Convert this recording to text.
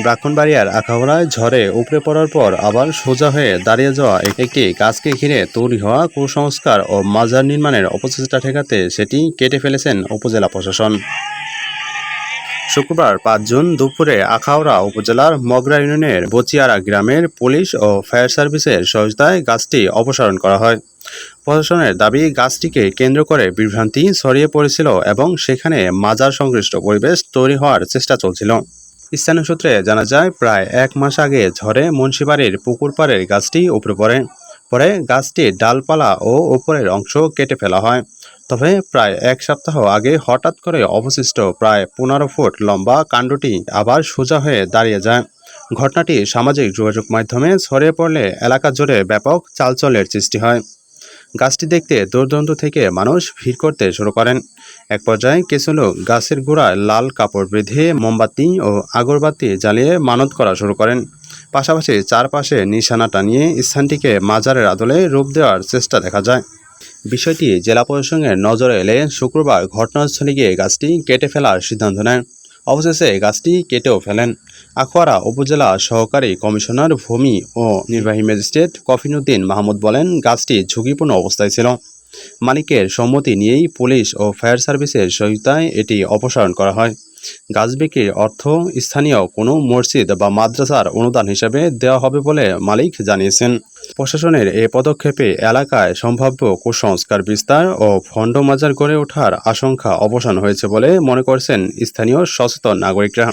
ব্রাহ্মণবাড়িয়ার আখাউড়ায় ঝড়ে উপড়ে পড়ার পর আবার সোজা হয়ে দাঁড়িয়ে যাওয়া একটি গাছকে ঘিরে তৈরি হওয়া কুসংস্কার ও মাজার নির্মাণের অপচেষ্টা ঠেকাতে সেটি কেটে ফেলেছেন উপজেলা প্রশাসন। শুক্রবার ৫ জুন দুপুরে আখাউড়া উপজেলার মগরা ইউনিয়নের বচিয়ারা গ্রামের পুলিশ ও ফায়ার সার্ভিসের সহায়তায় গাছটি অপসারণ করা হয়। প্রশাসনের দাবি, গাছটিকে কেন্দ্র করে বিভ্রান্তি ছড়িয়ে পড়েছিল এবং সেখানে মাজার সংশ্লিষ্ট পরিবেশ তৈরি হওয়ার চেষ্টা চলছিল। স্থানীয় সূত্রে জানা যায়, প্রায় ১ মাস আগে ঝড়ে মুন্সিবাড়ির পুকুর পাড়ের গাছটি উপড়ে পড়ে। পরে গাছটির ডালপালা ও উপরের অংশ কেটে ফেলা হয়। তবে প্রায় ১ সপ্তাহ আগে হঠাৎ করে অবশিষ্ট প্রায় ১৫ ফুট লম্বা কাণ্ডটি আবার সোজা হয়ে দাঁড়িয়ে যায়। ঘটনাটি সামাজিক যোগাযোগ মাধ্যমে ছড়িয়ে পড়লে এলাকা জুড়ে ব্যাপক চাঞ্চল্যের সৃষ্টি হয়। গাছটি দেখতে দূরদূরান্ত থেকে মানুষ ভিড় করতে শুরু করেন। এক পর্যায়ে কিছু লোক গাছের গোড়ায় লাল কাপড় বেঁধে মোমবাতি ও আগরবাতি জ্বালিয়ে মানত করা শুরু করেন। পাশাপাশি চারপাশে নিশানা টানিয়ে স্থানটিকে মাজারের আদলে রূপ দেওয়ার চেষ্টা দেখা যায়। বিষয়টি জেলা প্রশাসনের নজরে এলে শুক্রবার ঘটনাস্থলে গিয়ে গাছটি কেটে ফেলার সিদ্ধান্ত নেন। অবশেষে গাছটি কেটেও ফেলেন। আখাউড়া উপজেলা সহকারী কমিশনার ভূমি ও নির্বাহী ম্যাজিস্ট্রেট কফিনুদ্দিন মাহমুদ বলেন, গাছটি ঝুঁকিপূর্ণ অবস্থায় ছিল। মালিকের সম্মতি নিয়েই পুলিশ ও ফায়ার সার্ভিসের সহায়তায় এটি অপসারণ করা হয়। গাছ বিক্রির অর্থ স্থানীয় কোনো মসজিদ বা মাদ্রাসার অনুদান হিসেবে দেওয়া হবে বলে মালিক জানিয়েছেন। প্রশাসনের এই পদক্ষেপে এলাকায় সম্ভাব্য কুসংস্কার বিস্তার ও ভণ্ড মাজার গড়ে ওঠার আশঙ্কা অবসান হয়েছে বলে মনে করছেন স্থানীয় সচেতন নাগরিকরা।